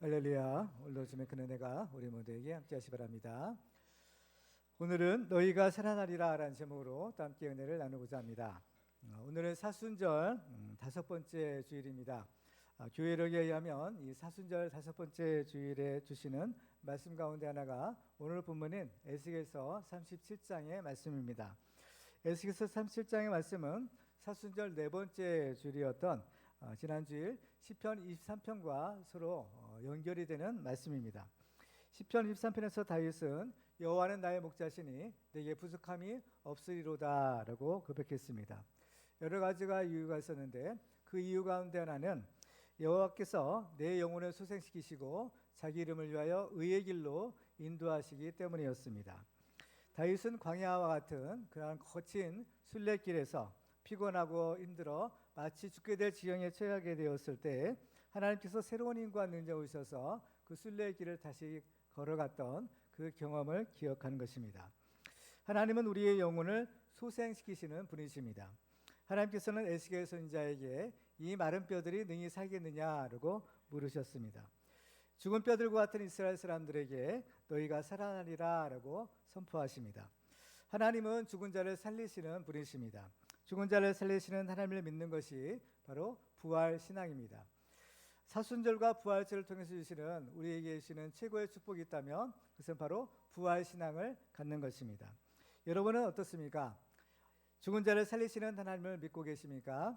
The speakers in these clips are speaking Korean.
할렐루야. 오늘도 주님의 큰 은혜가 우리 모두에게 함께하시 바랍니다. 오늘은 너희가 살아나리라 라는 제목으로 또 함께 은혜를 나누고자 합니다. 오늘은 사순절 다섯 번째 주일입니다. 교회력에 의하면 이 사순절 다섯 번째 주일에 주시는 말씀 가운데 하나가 오늘 본문인 에스겔서 37장의 말씀입니다. 에스겔서 37장의 말씀은 사순절 네 번째 주일이었던 지난 주일 시편 23편과 서로 연결이 되는 말씀입니다. 시편 23편에서 다윗은 여호와는 나의 목자시니 내게 부족함이 없으리로다 라고 고백했습니다. 여러 가지가 이유가 있었는데 그 이유 가운데 하나는 여호와께서 내 영혼을 소생시키시고 자기 이름을 위하여 의의 길로 인도하시기 때문이었습니다. 다윗은 광야와 같은 그러한 거친 순례길에서 피곤하고 힘들어 마치 죽게 될 지경에 처하게 되었을 때 하나님께서 새로운 힘과 능력을 주셔서 그 순례의 길을 다시 걸어갔던 그 경험을 기억하는 것입니다. 하나님은 우리의 영혼을 소생시키시는 분이십니다. 하나님께서는 에스겔 선지자에게 이 마른 뼈들이 능히 살겠느냐라고 물으셨습니다. 죽은 뼈들과 같은 이스라엘 사람들에게 너희가 살아나리라 라고 선포하십니다. 하나님은 죽은 자를 살리시는 분이십니다. 죽은 자를 살리시는 하나님을 믿는 것이 바로 부활신앙입니다. 사순절과 부활절을 통해서 주시는 우리에게 주시는 최고의 축복이 있다면 그것은 바로 부활신앙을 갖는 것입니다. 여러분은 어떻습니까? 죽은 자를 살리시는 하나님을 믿고 계십니까?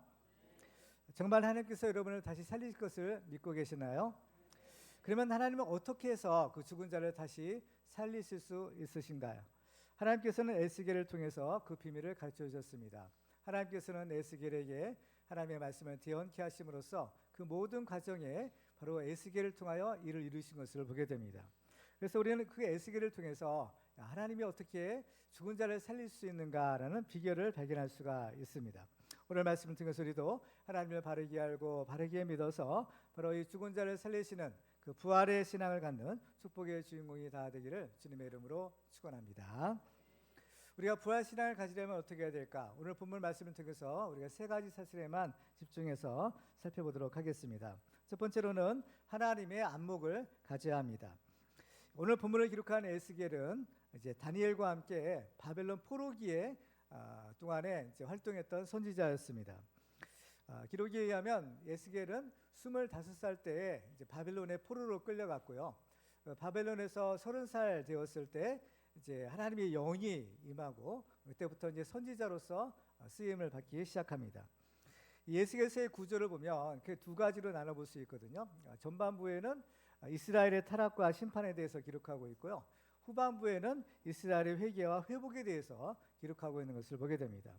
정말 하나님께서 여러분을 다시 살리실 것을 믿고 계시나요? 그러면 하나님은 어떻게 해서 그 죽은 자를 다시 살리실 수 있으신가요? 하나님께서는 에스겔을 통해서 그 비밀을 가르쳐 주셨습니다. 하나님께서는 에스겔에게 하나님의 말씀을 대언케 하심으로써 그 모든 과정에 바로 에스겔을 통하여 일을 이루신 것을 보게 됩니다. 그래서 우리는 그 에스겔을 통해서 하나님이 어떻게 죽은 자를 살릴 수 있는가라는 비결을 발견할 수가 있습니다. 오늘 말씀을 통해서 우리도 하나님을 바르게 알고 바르게 믿어서 바로 이 죽은 자를 살리시는 그 부활의 신앙을 갖는 축복의 주인공이 다 되기를 주님의 이름으로 축원합니다. 우리가 부활신앙을 가지려면 어떻게 해야 될까? 오늘 본문 말씀을 통해서 우리가 세 가지 사실에만 집중해서 살펴보도록 하겠습니다. 첫 번째로는 하나님의 안목을 가져야 합니다. 오늘 본문을 기록한 에스겔은 이제 다니엘과 함께 바벨론 포로기에 동안에 이제 활동했던 선지자였습니다. 기록에 의하면 에스겔은 25살 때에 이제 바벨론의 포로로 끌려갔고요. 바벨론에서 30살 되었을 때 이제 하나님의 영이 임하고 그때부터 이제 선지자로서 쓰임을 받기 시작합니다. 에스겔서의 구조를 보면 그 두 가지로 나눠볼 수 있거든요. 전반부에는 이스라엘의 타락과 심판에 대해서 기록하고 있고요. 후반부에는 이스라엘의 회개와 회복에 대해서 기록하고 있는 것을 보게 됩니다.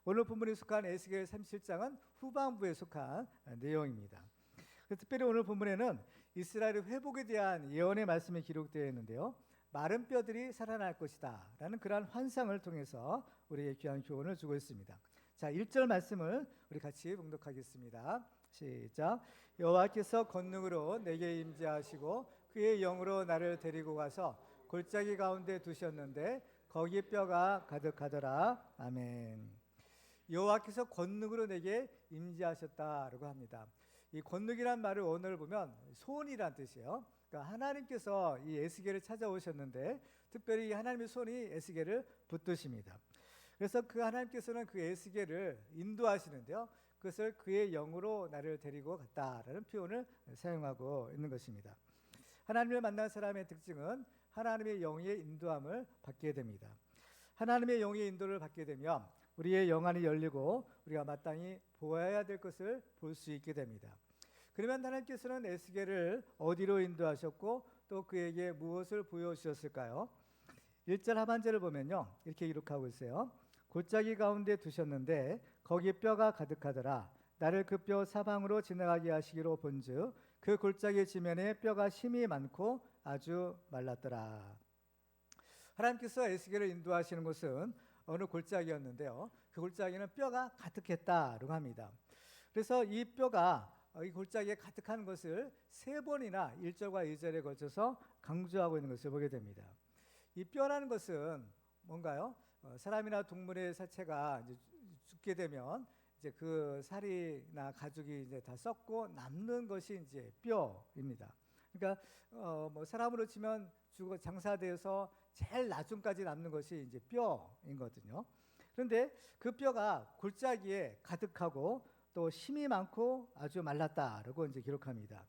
오늘 본문에 속한 에스겔 37장은 후반부에 속한 내용입니다. 특별히 오늘 본문에는 이스라엘의 회복에 대한 예언의 말씀이 기록되어 있는데요. 마른 뼈들이 살아날 것이다 라는 그러한 환상을 통해서 우리에게 귀한 교훈을 주고 있습니다. 자, 1절 말씀을 우리 같이 봉독하겠습니다. 시작. 여호와께서 권능으로 내게 임재하시고 그의 영으로 나를 데리고 가서 골짜기 가운데 두셨는데 거기 뼈가 가득하더라. 아멘. 여호와께서 권능으로 내게 임재하셨다라고 합니다. 이 권능이란 말을 원어를 보면 손이란 뜻이에요. 그러니까 하나님께서 이 에스겔을 찾아오셨는데 특별히 하나님의 손이 에스겔을 붙드십니다. 그래서 그 하나님께서는 그 에스겔을 인도하시는데요. 그것을 그의 영으로 나를 데리고 갔다라는 표현을 사용하고 있는 것입니다. 하나님을 만난 사람의 특징은 하나님의 영의 인도함을 받게 됩니다. 하나님의 영의 인도를 받게 되면 우리의 영안이 열리고 우리가 마땅히 보아야 될 것을 볼 수 있게 됩니다. 그러면 하나님께서는 에스겔을 어디로 인도하셨고 또 그에게 무엇을 보여주셨을까요? 1절 하반절을 보면요, 이렇게 기록하고 있어요. 골짜기 가운데 두셨는데 거기 뼈가 가득하더라. 나를 그 뼈 사방으로 지나가게 하시기로 본즉 그 골짜기 지면에 뼈가 심이 많고 아주 말랐더라. 하나님께서 에스겔을 인도하시는 곳은 어느 골짜기였는데요. 그 골짜기는 뼈가 가득했다고 합니다. 그래서 이 뼈가 이 골짜기에 가득한 것을 세 번이나 1절과 2절에 걸쳐서 강조하고 있는 것을 보게 됩니다. 이 뼈라는 것은 뭔가요? 사람이나 동물의 사체가 이제 죽게 되면 이제 그 살이나 가죽이 이제 다 썩고 남는 것이 이제 뼈입니다. 그러니까 뭐 사람으로 치면 죽어 장사돼서 제일 나중까지 남는 것이 이제 뼈인거든요. 그런데 그 뼈가 골짜기에 가득하고 또 힘이 많고 아주 말랐다라고 이제 기록합니다.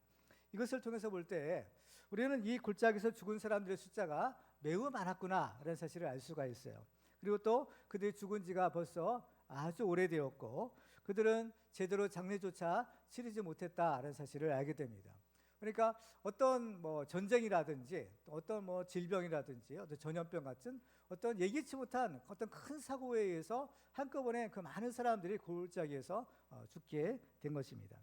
이것을 통해서 볼 때 우리는 이 골짜기에서 죽은 사람들의 숫자가 매우 많았구나라는 사실을 알 수가 있어요. 그리고 또 그들이 죽은 지가 벌써 아주 오래되었고 그들은 제대로 장례조차 치르지 못했다라는 사실을 알게 됩니다. 그러니까 어떤 뭐 전쟁이라든지 어떤 뭐 질병이라든지 어떤 전염병 같은 어떤 예기치 못한 어떤 큰 사고에 의해서 한꺼번에 그 많은 사람들이 골짜기에서 죽게 된 것입니다.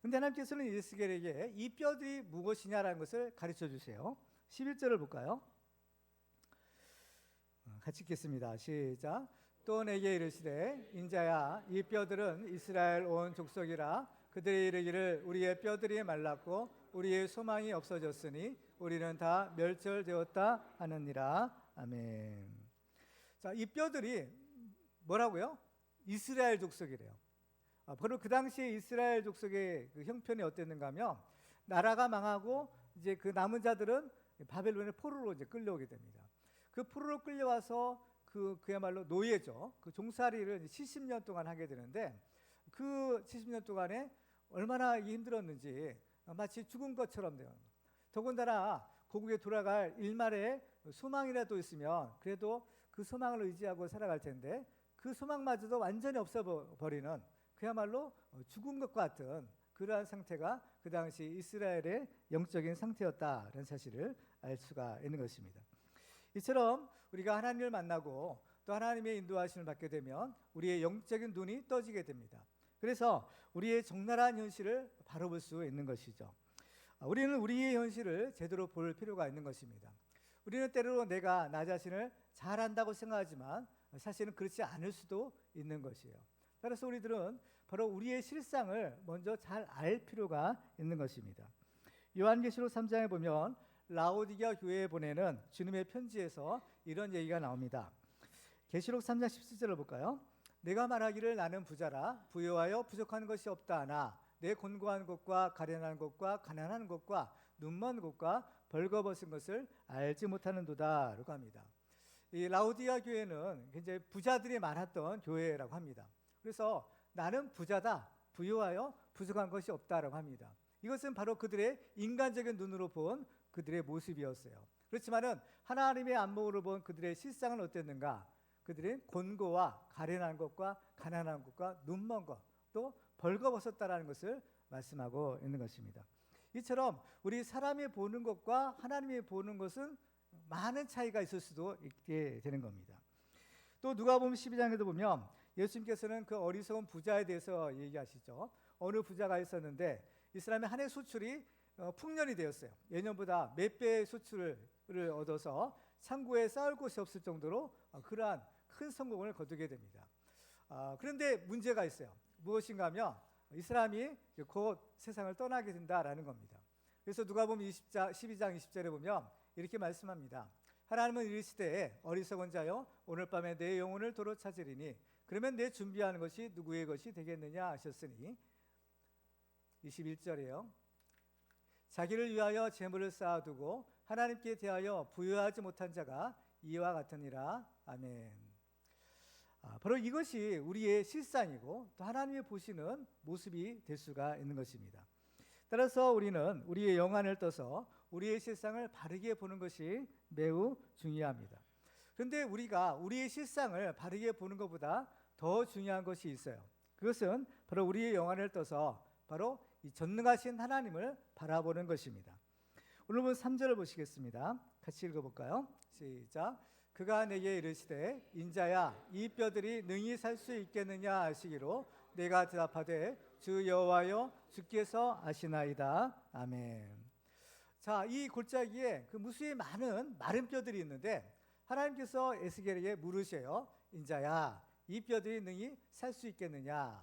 근데 하나님께서는 에스겔에게 이 뼈들이 무엇이냐라는 것을 가르쳐 주세요. 11절을 볼까요? 같이 읽겠습니다. 시작. 또 내게 이르시되 인자야 이 뼈들은 이스라엘 온 족속이라 그들이 이르기를 우리의 뼈들이 말랐고 우리의 소망이 없어졌으니 우리는 다 멸절되었다 하느니라. 아멘. 자, 이 뼈들이 뭐라고요? 이스라엘 족속이래요. 바로 그 당시에 이스라엘 족속의 그 형편이 어땠는가 하면 나라가 망하고 이제 그 남은 자들은 바벨론의 포로로 이제 끌려오게 됩니다. 그 포로로 끌려와서 그야말로 노예죠. 그 종살이를 70년 동안 하게 되는데 그 70년 동안에 얼마나 힘들었는지 마치 죽은 것처럼 돼요. 더군다나 고국에 돌아갈 일말의 소망이라도 있으면 그래도 그 소망을 의지하고 살아갈 텐데 그 소망마저도 완전히 없어버리는 그야말로 죽은 것 같은 그러한 상태가 그 당시 이스라엘의 영적인 상태였다는 사실을 알 수가 있는 것입니다. 이처럼 우리가 하나님을 만나고 또 하나님의 인도하심을 받게 되면 우리의 영적인 눈이 떠지게 됩니다. 그래서 우리의 적나라한 현실을 바로 볼 수 있는 것이죠. 우리는 우리의 현실을 제대로 볼 필요가 있는 것입니다. 우리는 때로 내가 나 자신을 잘한다고 생각하지만 사실은 그렇지 않을 수도 있는 것이에요. 따라서 우리들은 바로 우리의 실상을 먼저 잘 알 필요가 있는 것입니다. 요한계시록 3장에 보면 라오디게아 교회에 보내는 주님의 편지에서 이런 얘기가 나옵니다. 계시록 3장 17절을 볼까요? 내가 말하기를 나는 부자라 부유하여 부족한 것이 없다 하나 내 곤고한 것과 가련한 것과 가난한 것과 눈먼 것과 벌거벗은 것을 알지 못하는도다 라고 합니다. 이 라오디게아 교회는 굉장히 부자들이 많았던 교회라고 합니다. 그래서 나는 부자다 부유하여 부족한 것이 없다라고 합니다. 이것은 바로 그들의 인간적인 눈으로 본 그들의 모습이었어요. 그렇지만은 하나님의 안목으로 본 그들의 실상은 어땠는가? 그들은 곤고와 가련한 것과 가난한 것과 눈먼 것, 또 벌거벗었다라는 것을 말씀하고 있는 것입니다. 이처럼 우리 사람이 보는 것과 하나님이 보는 것은 많은 차이가 있을 수도 있게 되는 겁니다. 또 누가복음 12장에도 보면 예수님께서는 그 어리석은 부자에 대해서 얘기하시죠. 어느 부자가 있었는데 이 사람의 한 해 수출이 풍년이 되었어요. 예년보다 몇 배의 수출을 얻어서 창고에 쌓을 곳이 없을 정도로 그러한 큰 성공을 거두게 됩니다. 그런데 문제가 있어요. 무엇인가 하면 이 사람이 곧 세상을 떠나게 된다라는 겁니다. 그래서 누가복음 12장 20절에 보면 이렇게 말씀합니다. 하나님은 이르시되 어리석은 자여 오늘 밤에 내 영혼을 도로 찾으리니 그러면 내 준비하는 것이 누구의 것이 되겠느냐 하셨으니 21절이에요. 자기를 위하여 재물을 쌓아두고 하나님께 대하여 부여하지 못한 자가 이와 같으니라. 아멘. 바로 이것이 우리의 실상이고 또 하나님이 보시는 모습이 될 수가 있는 것입니다. 따라서 우리는 우리의 영안을 떠서 우리의 실상을 바르게 보는 것이 매우 중요합니다. 그런데 우리가 우리의 실상을 바르게 보는 것보다 더 중요한 것이 있어요. 그것은 바로 우리의 영안을 떠서 바로 이 전능하신 하나님을 바라보는 것입니다. 오늘 본 3절을 보시겠습니다. 같이 읽어볼까요? 시작. 그가 내게 이르시되 인자야 이 뼈들이 능히 살 수 있겠느냐 하시기로 내가 대답하되 주 여호와여 주께서 아시나이다. 아멘. 자, 이 골짜기에 그 무수히 많은 마른 뼈들이 있는데 하나님께서 에스겔에게 물으셔요. 인자야 이 뼈들이 능히 살 수 있겠느냐.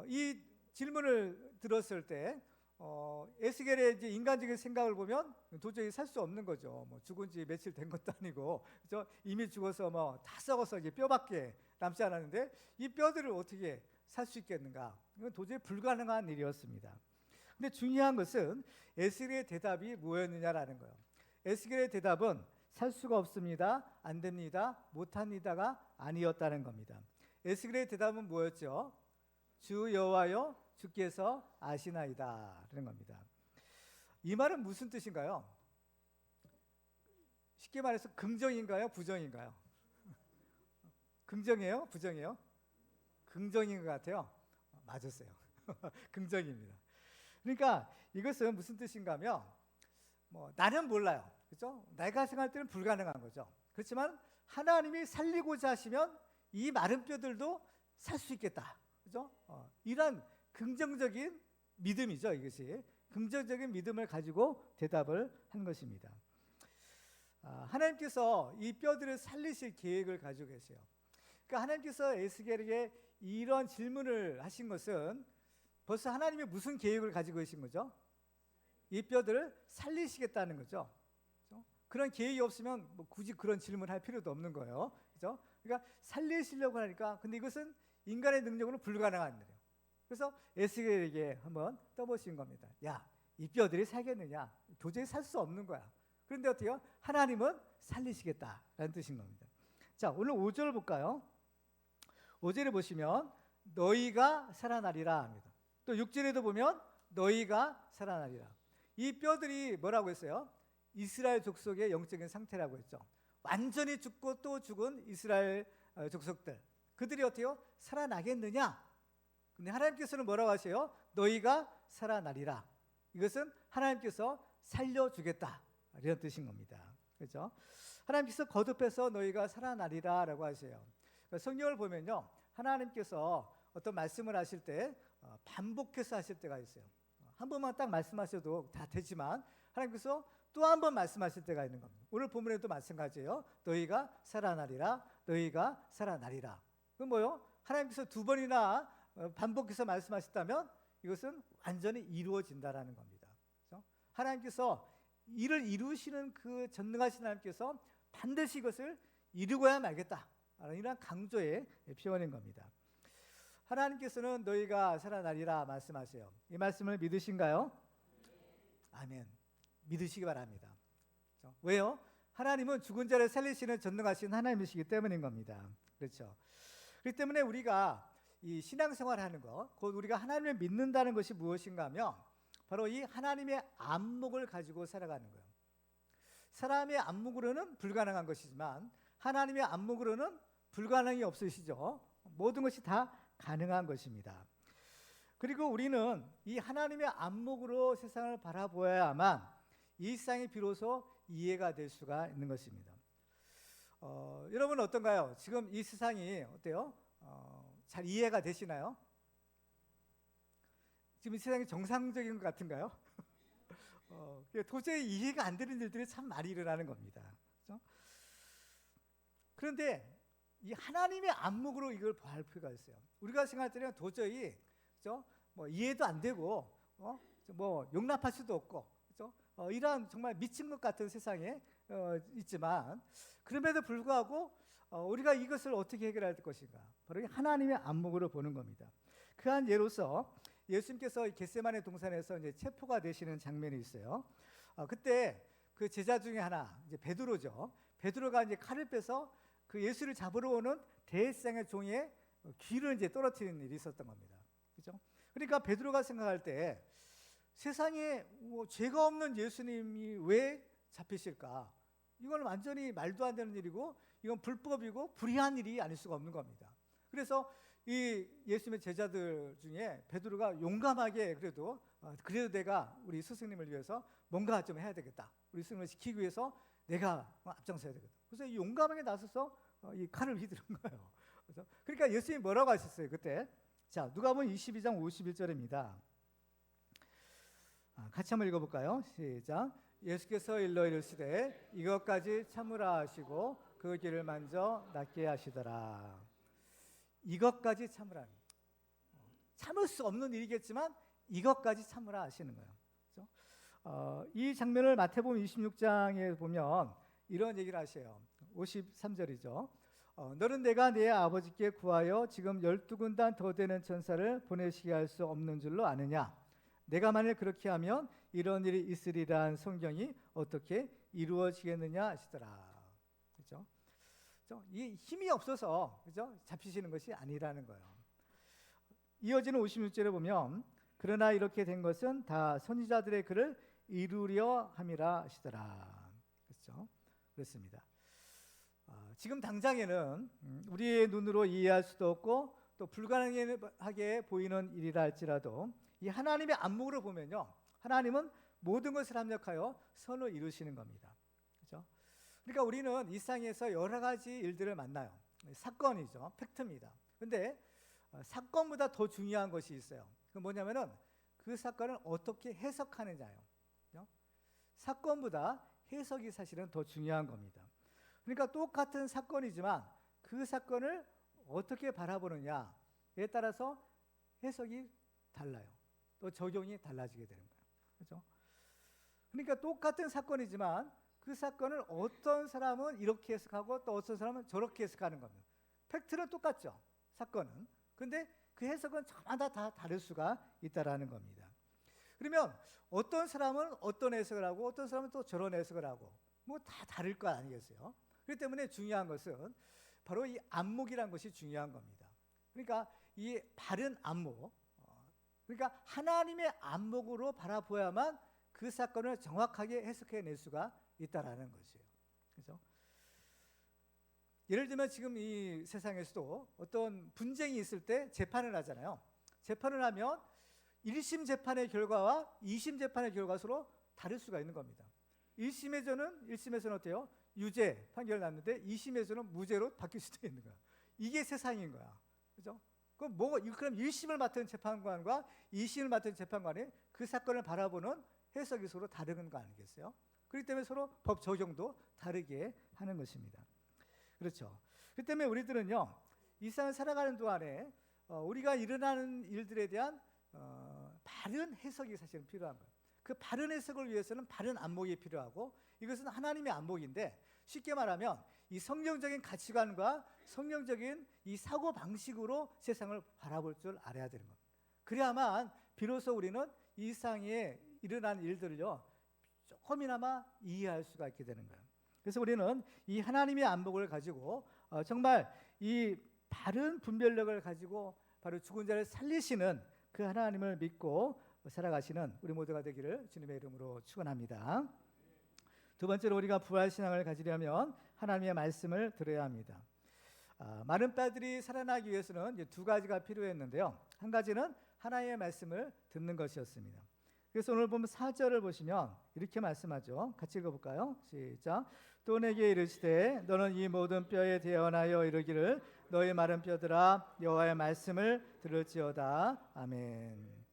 이 질문을 들었을 때 에스겔의 이제 인간적인 생각을 보면 도저히 살 수 없는 거죠. 뭐 죽은 지 며칠 된 것도 아니고, 그렇죠? 이미 죽어서 뭐 다 썩어서 이제 뼈밖에 남지 않았는데 이 뼈들을 어떻게 살 수 있겠는가? 이건 도저히 불가능한 일이었습니다. 근데 중요한 것은 에스겔의 대답이 뭐였느냐라는 거예요. 에스겔의 대답은 살 수가 없습니다, 안 됩니다, 못합니다가 아니었다는 겁니다. 에스겔의 대답은 뭐였죠? 주 여호와여 주께서 아시나이다 라는 겁니다. 이 말은 무슨 뜻인가요? 쉽게 말해서 긍정인가요, 부정인가요? 긍정이에요, 부정이에요? 긍정인 것 같아요. 맞았어요. 긍정입니다. 그러니까 이것은 무슨 뜻인가 하면 나는 몰라요. 그렇죠? 내가 생각할 때는 불가능한 거죠. 그렇지만 하나님이 살리고자 하시면 이 마른 뼈들도 살 수 있겠다. 그렇죠? 이런 긍정적인 믿음이죠. 이것이 긍정적인 믿음을 가지고 대답을 한 것입니다. 하나님께서 이 뼈들을 살리실 계획을 가지고 계세요. 그러니까 하나님께서 에스겔에게 이런 질문을 하신 것은 벌써 하나님이 무슨 계획을 가지고 계신 거죠? 이 뼈들을 살리시겠다는 거죠. 그렇죠? 그런 계획이 없으면 굳이 그런 질문을 할 필요도 없는 거예요. 그렇죠? 그러니까 살리시려고 하니까 근데 이것은 인간의 능력으로 불가능한 일이에요. 그래서 에스겔에게 한번 떠보신 겁니다. 야, 이 뼈들이 살겠느냐? 도저히 살 수 없는 거야. 그런데 어때요? 하나님은 살리시겠다라는 뜻인 겁니다. 자, 오늘 5절 볼까요? 5절에 보시면 너희가 살아나리라 합니다. 또 6절에도 보면 너희가 살아나리라. 이 뼈들이 뭐라고 했어요? 이스라엘 족속의 영적인 상태라고 했죠. 완전히 죽고 또 죽은 이스라엘 족속들, 그들이 어때요? 살아나겠느냐? 근데 하나님께서는 뭐라고 하세요? 너희가 살아나리라. 이것은 하나님께서 살려주겠다 이런 뜻인 겁니다. 그렇죠? 하나님께서 거듭해서 너희가 살아나리라라고 하세요. 성경을 보면요, 하나님께서 어떤 말씀을 하실 때 반복해서 하실 때가 있어요. 한 번만 딱 말씀하셔도 다 되지만 하나님께서 또 한 번 말씀하실 때가 있는 겁니다. 오늘 본문에도 마찬가지예요. 너희가 살아나리라, 너희가 살아나리라. 그건 뭐요? 하나님께서 두 번이나 반복해서 말씀하셨다면 이것은 완전히 이루어진다라는 겁니다. 그렇죠? 하나님께서 이를 이루시는 그 전능하신 하나님께서 반드시 이것을 이루어야 말겠다, 이런 강조의 표현인 겁니다. 하나님께서는 너희가 살아나리라 말씀하세요. 이 말씀을 믿으신가요? 아멘. 믿으시기 바랍니다. 그렇죠? 왜요? 하나님은 죽은 자를 살리시는 전능하신 하나님이시기 때문인 겁니다. 그렇죠? 그렇기 때문에 우리가 이 신앙생활하는 것, 곧 우리가 하나님을 믿는다는 것이 무엇인가 하면 바로 이 하나님의 안목을 가지고 살아가는 거예요. 사람의 안목으로는 불가능한 것이지만 하나님의 안목으로는 불가능이 없으시죠. 모든 것이 다 가능한 것입니다. 그리고 우리는 이 하나님의 안목으로 세상을 바라보아야만 이 세상이 비로소 이해가 될 수가 있는 것입니다. 여러분 어떤가요? 지금 이 세상이 어때요? 잘 이해가 되시나요? 지금 이 세상이 정상적인 것 같은가요? 도저히 이해가 안 되는 일들이 참 많이 일어나는 겁니다. 그렇죠? 그런데 이 하나님의 안목으로 이걸 볼 필요가 있어요. 우리가 생각할 때는 도저히 그렇죠? 이해도 안 되고 용납할 수도 없고 그렇죠? 이러한 정말 미친 것 같은 세상에 있지만 그럼에도 불구하고 우리가 이것을 어떻게 해결할 것인가? 바로 하나님의 안목으로 보는 겁니다. 그한 예로서 예수님께서 겟세마네 동산에서 이제 체포가 되시는 장면이 있어요. 그때 그 제자 중에 하나 이제 베드로죠. 베드로가 이제 칼을 빼서 그 예수를 잡으러 오는 대제사장의 종의 귀를 이제 떨어뜨리는 일이 있었던 겁니다. 그렇죠? 그러니까 베드로가 생각할 때 세상에 죄가 없는 예수님이 왜 잡히실까? 이건 완전히 말도 안 되는 일이고 이건 불법이고 불의한 일이 아닐 수가 없는 겁니다. 그래서 이 예수님의 제자들 중에 베드로가 용감하게 그래도 내가 우리 스승님을 위해서 뭔가 좀 해야 되겠다. 우리 스승님을 지키기 위해서 내가 앞장서야 되겠다. 그래서 용감하게 나서서 이 칼을 휘두른 거예요. 그래서 그러니까 예수님이 뭐라고 하셨어요 그때? 자, 누가복음 22장 51절입니다. 같이 한번 읽어볼까요? 시작. 예수께서 일러 이르시되 이것까지 참으라 하시고 그 길을 만져 낫게 하시더라. 이것까지 참으라. 참을 수 없는 일이겠지만 이것까지 참으라 하시는 거예요. 그렇죠? 이 장면을 마태복음 26장에 보면 이런 얘기를 하셔요. 53절이죠. 너는 내가 내 아버지께 구하여 지금 12군단 더 되는 천사를 보내시게 할 수 없는 줄로 아느냐? 내가 만일 그렇게 하면 이런 일이 있으리라는 성경이 어떻게 이루어지겠느냐 하시더라. 그렇죠? 이 힘이 없어서 그죠? 잡히시는 것이 아니라는 거예요. 이어지는 56절에 보면 그러나 이렇게 된 것은 다 선지자들의 글을 이루려 함이라 하시더라. 그렇죠? 그렇습니다. 지금 당장에는 우리의 눈으로 이해할 수도 없고 또 불가능하게 보이는 일이라 할지라도 이 하나님의 안목으로 보면요, 하나님은 모든 것을 합력하여 선을 이루시는 겁니다. 그렇죠? 그러니까 우리는 일상에서 여러 가지 일들을 만나요. 사건이죠, 팩트입니다. 근데 사건보다 더 중요한 것이 있어요. 그 뭐냐면은 그 사건을 어떻게 해석하느냐예요. 그렇죠? 사건보다 해석이 사실은 더 중요한 겁니다. 그러니까 똑같은 사건이지만 그 사건을 어떻게 바라보느냐에 따라서 해석이 달라요. 또 적용이 달라지게 되는 거예요. 그렇죠? 그러니까 똑같은 사건이지만 그 사건을 어떤 사람은 이렇게 해석하고 또 어떤 사람은 저렇게 해석하는 겁니다. 팩트는 똑같죠, 사건은. 근데 그 해석은 저마다 다 다를 수가 있다라는 겁니다. 그러면 어떤 사람은 어떤 해석을 하고 어떤 사람은 또 저런 해석을 하고 뭐 다 다를 거 아니겠어요? 그렇기 때문에 중요한 것은 바로 이 안목이라는 것이 중요한 겁니다. 그러니까 이 바른 안목, 그러니까 하나님의 안목으로 바라보야만 그 사건을 정확하게 해석해낼 수가 있다라는 것이에요. 그렇죠? 예를 들면 지금 이 세상에서도 어떤 분쟁이 있을 때 재판을 하잖아요. 재판을 하면 1심 재판의 결과와 2심 재판의 결과가 서로 다를 수가 있는 겁니다. 1심에서는 어때요? 유죄 판결 났는데 2심에서는 무죄로 바뀔 수도 있는 거야. 이게 세상인 거야. 그죠? 그럼 1심을 맡은 재판관과 2심을 맡은 재판관이 그 사건을 바라보는 해석이 서로 다른 거 아니겠어요? 그렇기 때문에 서로 법 적용도 다르게 하는 것입니다. 그렇죠. 그렇기 때문에 우리들은요, 이 세상을 살아가는 동안에 우리가 일어나는 일들에 대한 바른 해석이 사실은 필요한 거예요. 그 바른 해석을 위해서는 바른 안목이 필요하고, 이것은 하나님의 안목인데, 쉽게 말하면 이 성경적인 가치관과 성경적인 이 사고 방식으로 세상을 바라볼 줄 알아야 되는 겁니다. 그래야만 비로소 우리는 이 세상에 일어난 일들을요, 조금이나마 이해할 수가 있게 되는 거예요. 그래서 우리는 이 하나님의 안목을 가지고 정말 이 바른 분별력을 가지고 바로 죽은 자를 살리시는 그 하나님을 믿고 살아가시는 우리 모두가 되기를 주님의 이름으로 축원합니다. 두 번째로 우리가 부활신앙을 가지려면 하나님의 말씀을 들어야 합니다. 많은 뼈들이 살아나기 위해서는 이제 두 가지가 필요했는데요. 한 가지는 하나님의 말씀을 듣는 것이었습니다. 그래서 오늘 보면 4절을 보시면 이렇게 말씀하죠. 같이 읽어볼까요? 시작. 또 내게 이르시되 너는 이 모든 뼈에 대언하여 이르기를 너희 마른 뼈들아 여호와의 말씀을 들을지어다. 아멘.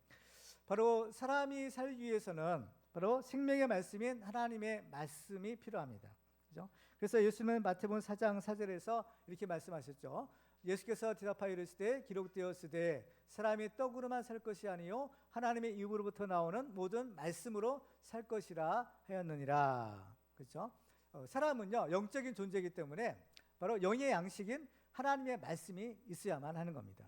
바로 사람이 살기 위해서는 바로 생명의 말씀인 하나님의 말씀이 필요합니다. 그죠? 그래서 예수님은 마태복음 4장 4절에서 이렇게 말씀하셨죠. 예수께서 대답하여 이르시되 기록되었으되 사람이 떡으로만 살 것이 아니요 하나님의 입으로부터 나오는 모든 말씀으로 살 것이라 하였느니라. 그렇죠? 사람은요 영적인 존재이기 때문에 바로 영의 양식인 하나님의 말씀이 있어야만 하는 겁니다.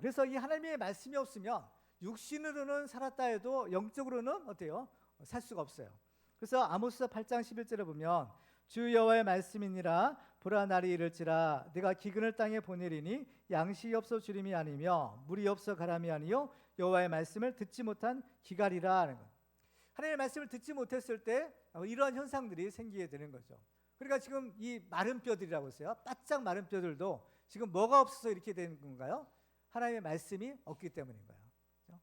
그래서 이 하나님의 말씀이 없으면 육신으로는 살았다 해도 영적으로는 어때요? 살 수가 없어요. 그래서 아모스 8장 11절에 보면 주 여호와의 말씀이니라 보라 날이 이를지라 내가 기근을 땅에 보내리니 양식이 없어 주림이 아니며 물이 없어 가람이 아니요 여호와의 말씀을 듣지 못한 기갈이라 하는 것. 하나님의 말씀을 듣지 못했을 때 이러한 현상들이 생기게 되는 거죠. 그러니까 지금 이 마른 뼈들이라고 했어요. 바짝 마른 뼈들도 지금 뭐가 없어서 이렇게 된 건가요? 하나님의 말씀이 없기 때문인 거예요. 그렇죠?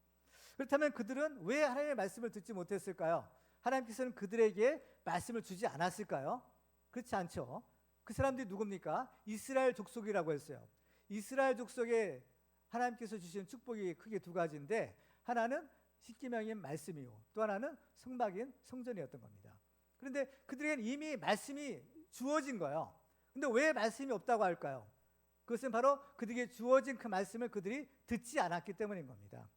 그렇다면 그들은 왜 하나님의 말씀을 듣지 못했을까요? 하나님께서는 그들에게 말씀을 주지 않았을까요? 그렇지 않죠. 그 사람들이 누굽니까? 이스라엘 족속이라고 했어요. 이스라엘 족속에 하나님께서 주신 축복이 크게 두 가지인데 하나는 십계명인 말씀이요 또 하나는 성막인 성전이었던 겁니다. 그런데 그들에게는 이미 말씀이 주어진 거예요. 근데 왜 말씀이 없다고 할까요? 그것은 바로 그들에게 주어진 그 말씀을 그들이 듣지 않았기 때문인 겁니다.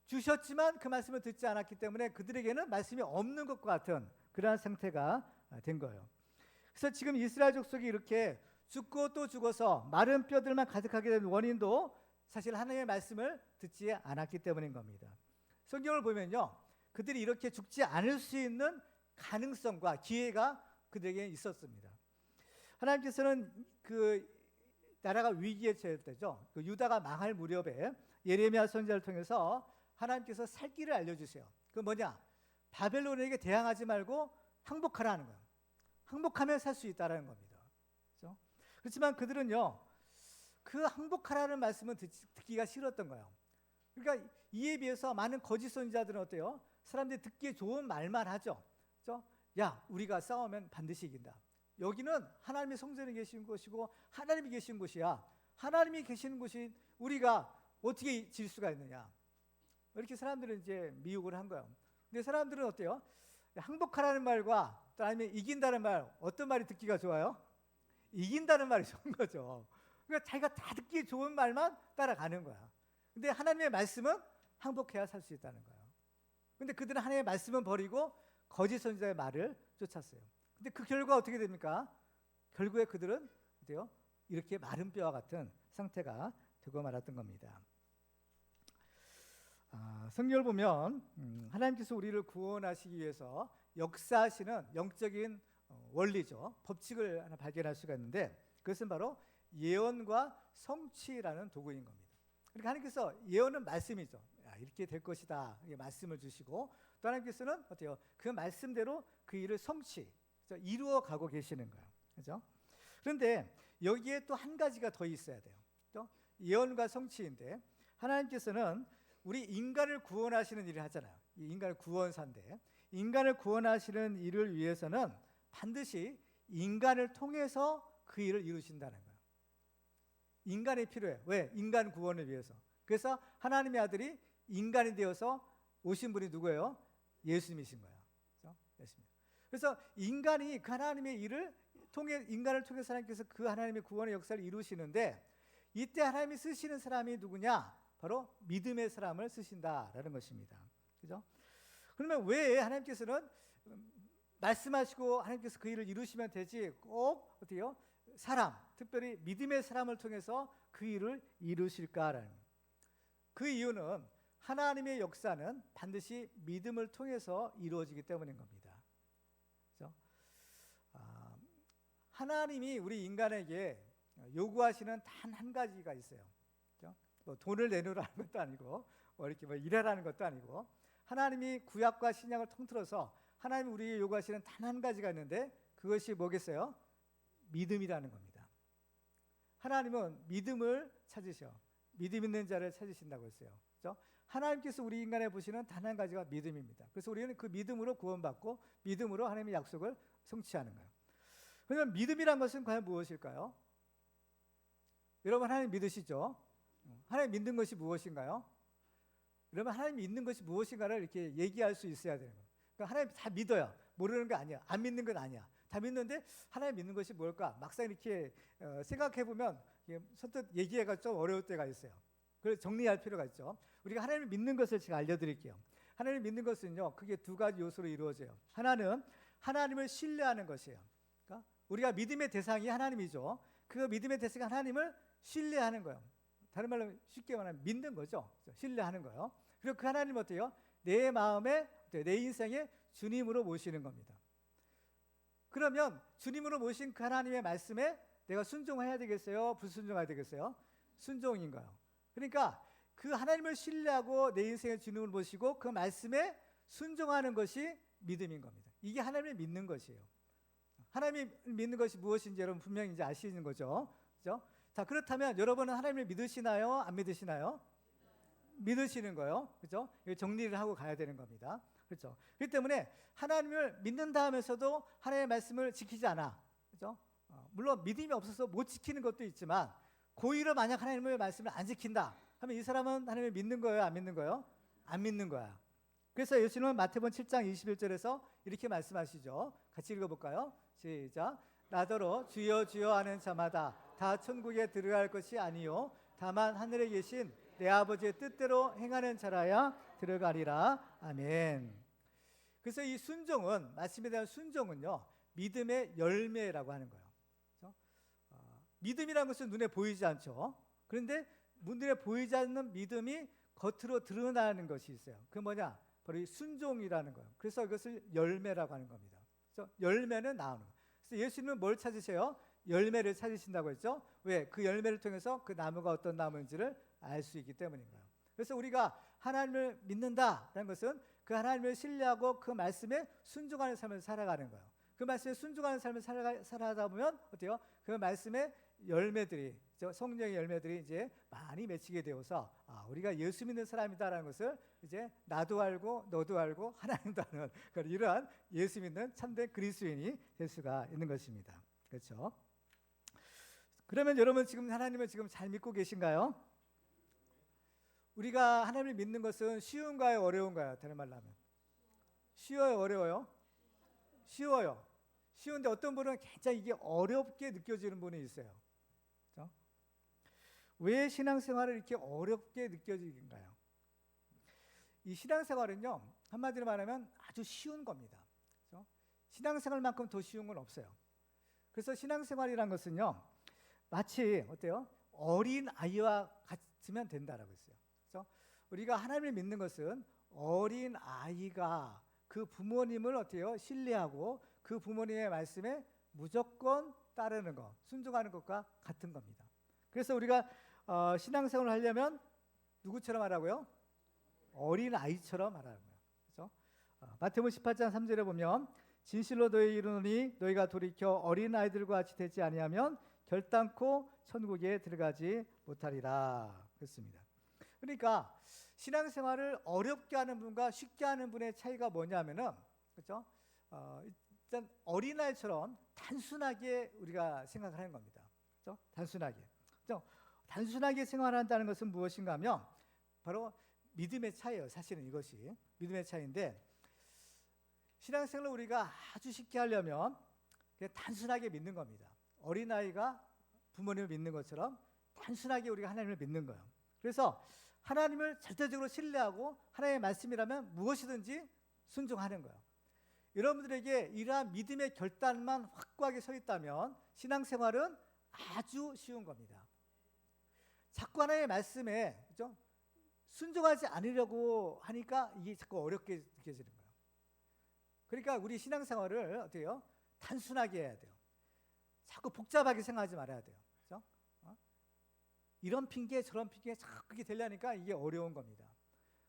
주셨지만 그 말씀을 듣지 않았기 때문에 그들에게는 말씀이 없는 것과 같은 그러한 상태가 된 거예요. 그래서 지금 이스라엘 족속이 이렇게 죽고 또 죽어서 마른 뼈들만 가득하게 된 원인도 사실 하나님의 말씀을 듣지 않았기 때문인 겁니다. 성경을 보면요, 그들이 이렇게 죽지 않을 수 있는 가능성과 기회가 그들에게 있었습니다. 하나님께서는 그 나라가 위기에 처할 때죠, 그 유다가 망할 무렵에 예레미야 선지자를 통해서 하나님께서 살 길을 알려주세요. 그 뭐냐? 바벨론에게 대항하지 말고 항복하라는 거예요. 항복하면 살 수 있다는 겁니다. 그렇죠? 그렇지만 그들은요, 그 항복하라는 말씀은 듣기가 싫었던 거예요. 그러니까 이에 비해서 많은 거짓 선지자들은 어때요? 사람들이 듣기에 좋은 말만 하죠. 그렇죠? 야, 우리가 싸우면 반드시 이긴다. 여기는 하나님의 성전에 계신 곳이고 하나님이 계신 곳이야. 하나님이 계시는 곳이 우리가 어떻게 질 수가 있느냐. 이렇게 사람들은 이제 미혹을 한 거예요. 근데 사람들은 어때요? 항복하라는 말과 또 아니면 이긴다는 말, 어떤 말이 듣기가 좋아요? 이긴다는 말이 좋은 거죠. 그러니까 자기가 다 듣기 좋은 말만 따라가는 거야. 근데 하나님의 말씀은 항복해야 살 수 있다는 거예요. 근데 그들은 하나님의 말씀은 버리고 거짓 선지자의 말을 쫓았어요. 근데 그 결과 어떻게 됩니까? 결국에 그들은 어때요? 이렇게 마른 뼈와 같은 상태가 되고 말았던 겁니다. 성경을 보면 하나님께서 우리를 구원하시기 위해서 역사하시는 영적인 원리죠, 법칙을 하나 발견할 수가 있는데, 그것은 바로 예언과 성취라는 도구인 겁니다. 그러니까 하나님께서, 예언은 말씀이죠. 이렇게 될 것이다, 말씀을 주시고, 또 하나님께서는 어때요? 그 말씀대로 그 일을 이루어 가고 계시는 거예요. 그렇죠? 그런데 여기에 또 한 가지가 더 있어야 돼요. 그렇죠? 예언과 성취인데, 하나님께서는 우리 인간을 구원하시는 일을 하잖아요. 이 인간을 구원사인데, 인간을 구원하시는 일을 위해서는 반드시 인간을 통해서 그 일을 이루신다는 거예요. 인간이 필요해. 왜? 인간 구원을 위해서. 그래서 하나님의 아들이 인간이 되어서 오신 분이 누구예요? 예수님이신 거예요. 그렇죠? 예수님. 그래서 인간이 그 하나님의 일을 통해, 인간을 통해서 하나님께서 그 하나님의 구원의 역사를 이루시는데, 이때 하나님이 쓰시는 사람이 누구냐? 바로 믿음의 사람을 쓰신다라는 것입니다. 그죠? 그러면 왜 하나님께서는 말씀하시고 하나님께서 그 일을 이루시면 되지, 꼭 어때요? 사람, 특별히 믿음의 사람을 통해서 그 일을 이루실까라는, 그 이유는 하나님의 역사는 반드시 믿음을 통해서 이루어지기 때문인 겁니다. 그죠? 하나님이 우리 인간에게 요구하시는 단 한 가지가 있어요. 그죠? 뭐 돈을 내놓으라는 것도 아니고, 이렇게 뭐 일하라는 것도 아니고, 하나님이 구약과 신약을 통틀어서 하나님이 우리에게 요구하시는 단 한 가지가 있는데, 그것이 뭐겠어요? 믿음이라는 겁니다. 하나님은 믿음을 찾으셔. 믿음 있는 자를 찾으신다고 했어요. 그렇죠? 하나님께서 우리 인간에 보시는 단 한 가지가 믿음입니다. 그래서 우리는 그 믿음으로 구원받고 믿음으로 하나님의 약속을 성취하는 거예요. 그러면 믿음이란 것은 과연 무엇일까요? 여러분, 하나님 믿으시죠? 하나님 믿는 것이 무엇인가요? 여러분, 하나님 믿는 것이 무엇인가를 이렇게 얘기할 수 있어야 되는 거예요. 그러니까 하나님 다 믿어요. 모르는 거 아니야. 안 믿는 건 아니야. 다 믿는데 하나님 믿는 것이 뭘까? 막상 이렇게 생각해 보면 선뜻 얘기가 좀 어려울 때가 있어요. 그래서 정리할 필요가 있죠. 우리가 하나님을 믿는 것을 제가 알려드릴게요. 하나님을 믿는 것은요, 크게 두 가지 요소로 이루어져요. 하나는 하나님을 신뢰하는 것이에요. 그러니까 우리가 믿음의 대상이 하나님이죠. 그 믿음의 대상이 하나님을 신뢰하는 거예요. 다른 말로 쉽게 말하면 믿는 거죠. 신뢰하는 거예요. 그리고 그 하나님 어때요? 내 마음에, 내 인생에 주님으로 모시는 겁니다. 그러면 주님으로 모신 그 하나님의 말씀에 내가 순종해야 되겠어요? 불순종해야 되겠어요? 순종인 거예요. 그러니까 그 하나님을 신뢰하고 내 인생의 주님을 모시고 그 말씀에 순종하는 것이 믿음인 겁니다. 이게 하나님을 믿는 것이에요. 하나님을 믿는 것이 무엇인지 여러분 분명히 이제 아시는 거죠. 그렇죠? 자, 그렇다면 여러분은 하나님을 믿으시나요? 안 믿으시나요? 믿으시는 거예요. 그렇죠? 정리를 하고 가야 되는 겁니다. 그렇죠? 그렇기 때문에 하나님을 믿는다 하면서도 하나님의 말씀을 지키지 않아. 그렇죠? 물론 믿음이 없어서 못 지키는 것도 있지만, 고의로 만약 하나님의 말씀을 안 지킨다 하면 이 사람은 하나님을 믿는 거예요? 안 믿는 거예요? 안 믿는 거야. 그래서 예수님은 마태복음 7장 21절에서 이렇게 말씀하시죠. 같이 읽어볼까요? 시작. 나더러 주여 주여 하는 자마다 다 천국에 들어갈 것이 아니요 다만 하늘에 계신 내 아버지의 뜻대로 행하는 자라야 들어가리라. 아멘. 그래서 이 순종은, 말씀에 대한 순종은요, 믿음의 열매라고 하는 거예요. 그렇죠? 믿음이라는 것은 눈에 보이지 않죠. 그런데 눈에 보이지 않는 믿음이 겉으로 드러나는 것이 있어요. 그게 뭐냐? 바로 이 순종이라는 거예요. 그래서 이것을 열매라고 하는 겁니다. 그래서 열매는 나오는 거예요. 그래서 예수님은 뭘 찾으세요? 열매를 찾으신다고 했죠. 왜? 그 열매를 통해서 그 나무가 어떤 나무인지를 알 수 있기 때문인 거예요. 그래서 우리가 하나님을 믿는다라는 것은 그 하나님을 신뢰하고 그 말씀에 순종하는 삶을 살아가는 거예요. 그 말씀에 순종하는 삶을 살아가다 보면 어때요? 그 말씀의 열매들이, 성령의 열매들이 이제 많이 맺히게 되어서 우리가 예수 믿는 사람이다라는 것을 이제 나도 알고 너도 알고 하나님도 아는 이러한 예수 믿는 참된 그리스도인이 될 수가 있는 것입니다. 그렇죠? 그러면 여러분 지금 하나님을 지금 잘 믿고 계신가요? 우리가 하나님을 믿는 것은 쉬운가요, 어려운가요? 다른 말로 하면 쉬워요, 어려워요? 쉬워요. 쉬운데 어떤 분은 굉장히 이게 어렵게 느껴지는 분이 있어요. 그렇죠? 왜 신앙생활을 이렇게 어렵게 느껴지는가요? 이 신앙생활은요, 한마디로 말하면 아주 쉬운 겁니다. 그렇죠? 신앙생활만큼 더 쉬운 건 없어요. 그래서 신앙생활이란 것은요, 마치 어때요? 어린 아이와 같으면 된다라고 했어요. 그렇죠? 우리가 하나님을 믿는 것은 어린 아이가 그 부모님을 어때요? 신뢰하고 그 부모님의 말씀에 무조건 따르는 것, 순종하는 것과 같은 겁니다. 그래서 우리가 신앙생활을 하려면 누구처럼 하라고요? 어린 아이처럼 하라는 거예요. 그렇죠? 마태복음 18장 3절에 보면 진실로 너희에게 이르노니 너희가 돌이켜 어린 아이들과 같이 되지 아니하면 결단코 천국에 들어가지 못하리라 그랬습니다. 그러니까 신앙생활을 어렵게 하는 분과 쉽게 하는 분의 차이가 뭐냐면은, 그렇죠? 일단 어린아이처럼 단순하게 우리가 생각을 하는 겁니다. 그렇죠? 단순하게. 그렇죠? 단순하게 생활한다는 것은 무엇인가 하면 바로 믿음의 차이예요. 사실은 이것이 믿음의 차이인데, 신앙생활을 우리가 아주 쉽게 하려면 그냥 단순하게 믿는 겁니다. 어린아이가 부모님을 믿는 것처럼 단순하게 우리가 하나님을 믿는 거예요. 그래서 하나님을 절대적으로 신뢰하고 하나님의 말씀이라면 무엇이든지 순종하는 거예요. 여러분들에게 이러한 믿음의 결단만 확고하게 서 있다면 신앙생활은 아주 쉬운 겁니다. 자꾸 하나님의 말씀에, 그렇죠? 순종하지 않으려고 하니까 이게 자꾸 어렵게 느껴지는 거예요. 그러니까 우리 신앙생활을 어떻게 해요? 단순하게 해야 돼요. 자꾸 복잡하게 생각하지 말아야 돼요. 그렇죠? 이런 핑계 저런 핑계 자꾸 그렇게 되려니까 이게 어려운 겁니다.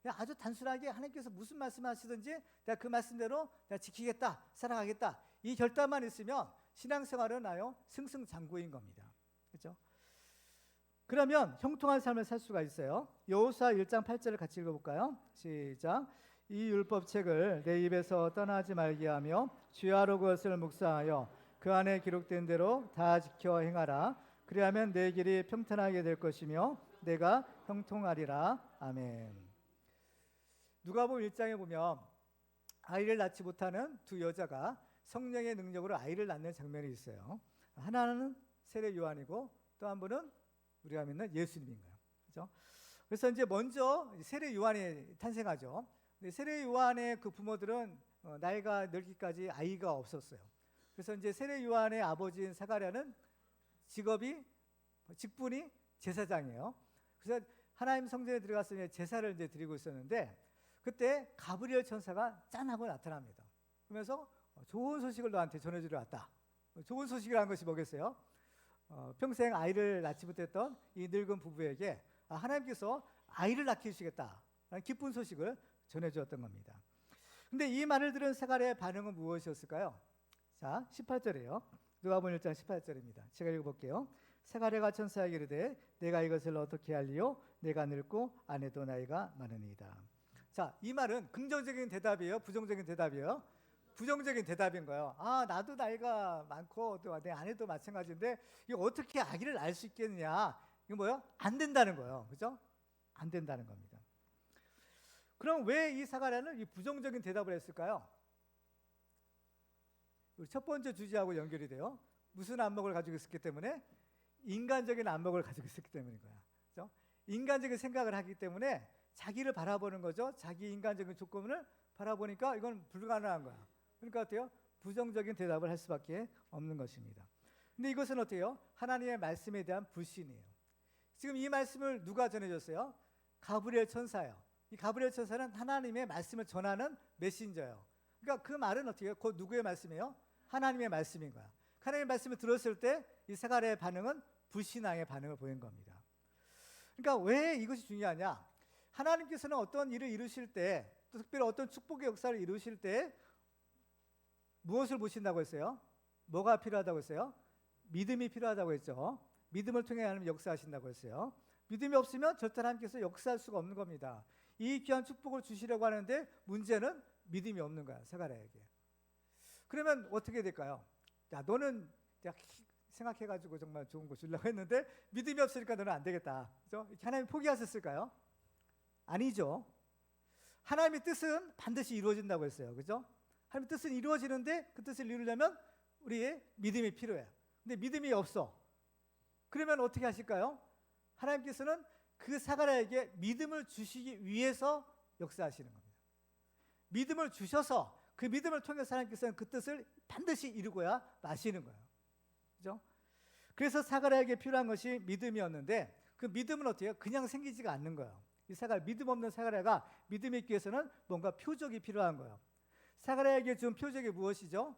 그냥 아주 단순하게 하나님께서 무슨 말씀하시든지 내가 그 말씀대로 내가 지키겠다, 살아가겠다, 이 결단만 있으면 신앙생활은 나요 승승장구인 겁니다. 그렇죠? 그러면 형통한 삶을 살 수가 있어요. 여호수아 1장 8절을 같이 읽어볼까요? 시작. 이 율법책을 내 입에서 떠나지 말게 하며 주야로 그것을 묵상하여 그 안에 기록된 대로 다 지켜 행하라. 그리하면 내 길이 평탄하게 될 것이며 내가 형통하리라. 아멘. 누가복음 1장에 보면 아이를 낳지 못하는 두 여자가 성령의 능력으로 아이를 낳는 장면이 있어요. 하나는 세례 요한이고 또 한 분은 우리가 믿는 예수님인 거예요. 그렇죠? 그래서 이제 먼저 세례 요한이 탄생하죠. 근데 세례 요한의 그 부모들은 나이가 늙기까지 아이가 없었어요. 그래서 이제 세례 요한의 아버지인 사가랴는 직분이 제사장이에요. 그래서 하나님 성전에 들어가서 제사를 이제 드리고 있었는데 그때 가브리엘 천사가 짠하고 나타납니다. 그러면서 좋은 소식을 너한테 전해주러 왔다. 좋은 소식이라는 것이 뭐겠어요? 평생 아이를 낳지 못했던 이 늙은 부부에게 하나님께서 아이를 낳게 해주시겠다라는 기쁜 소식을 전해주었던 겁니다. 근데 이 말을 들은 사가랴의 반응은 무엇이었을까요? 자, 18절이에요. 누가복음 1장 18절입니다. 제가 읽어볼게요. 사가랴가 천사에게 이르되 내가 이것을 어떻게 할리요? 내가 늙고 아내도 나이가 많으니이다. 자, 이 말은 긍정적인 대답이에요? 부정적인 대답이에요? 부정적인 대답인 거예요. 나도 나이가 많고 또 내 아내도 마찬가지인데 이거 어떻게 아기를 낳을 수 있겠느냐? 이거 뭐요? 안 된다는 거예요. 그죠? 안 된다는 겁니다. 그럼 왜 이 사가랴는 이 부정적인 대답을 했을까요? 우리 첫 번째 주제하고 연결이 돼요. 무슨 안목을 가지고 있었기 때문에? 인간적인 안목을 가지고 있었기 때문인 거야. 그죠? 인간적인 생각을 하기 때문에 자기를 바라보는 거죠. 자기 인간적인 조건을 바라보니까 이건 불가능한 거야. 그러니까 어때요? 부정적인 대답을 할 수밖에 없는 것입니다. 근데 이것은 어때요? 하나님의 말씀에 대한 불신이에요. 지금 이 말씀을 누가 전해줬어요? 가브리엘 천사예요. 이 가브리엘 천사는 하나님의 말씀을 전하는 메신저예요. 그러니까 그 말은 어떻게 해요? 곧 누구의 말씀이에요? 하나님의 말씀인 거야. 하나님의 말씀을 들었을 때 이 사가랴의 반응은 불신앙의 반응을 보인 겁니다. 그러니까 왜 이것이 중요하냐? 하나님께서는 어떤 일을 이루실 때, 또 특별히 어떤 축복의 역사를 이루실 때 무엇을 보신다고 했어요? 뭐가 필요하다고 했어요? 믿음이 필요하다고 했죠. 믿음을 통해 하나님 역사하신다고 했어요. 믿음이 없으면 절대 하나님께서 역사할 수가 없는 겁니다. 이 귀한 축복을 주시려고 하는데 문제는 믿음이 없는 거야, 사가랴에게. 그러면 어떻게 될까요? 야, 너는 생각해가지고 정말 좋은 거 주려고 했는데 믿음이 없으니까 너는 안 되겠다. 그죠? 하나님 포기하셨을까요? 아니죠. 하나님의 뜻은 반드시 이루어진다고 했어요. 그죠? 하나님의 뜻은 이루어지는데 그 뜻을 이루려면 우리의 믿음이 필요해요. 근데 믿음이 없어. 그러면 어떻게 하실까요? 하나님께서는 그 사가랴에게 믿음을 주시기 위해서 역사하시는 겁니다. 믿음을 주셔서 그 믿음을 통해서 하나님께서는 그 뜻을 반드시 이루고야 마시는 거예요. 그죠? 그래서 사가랴에게 필요한 것이 믿음이었는데 그 믿음은 어떻게 해요? 그냥 생기지가 않는 거예요. 이 사가랴, 믿음 없는 사가랴가 믿음이 있기 위해서는 뭔가 표적이 필요한 거예요. 사가랴에게 준 표적이 무엇이죠?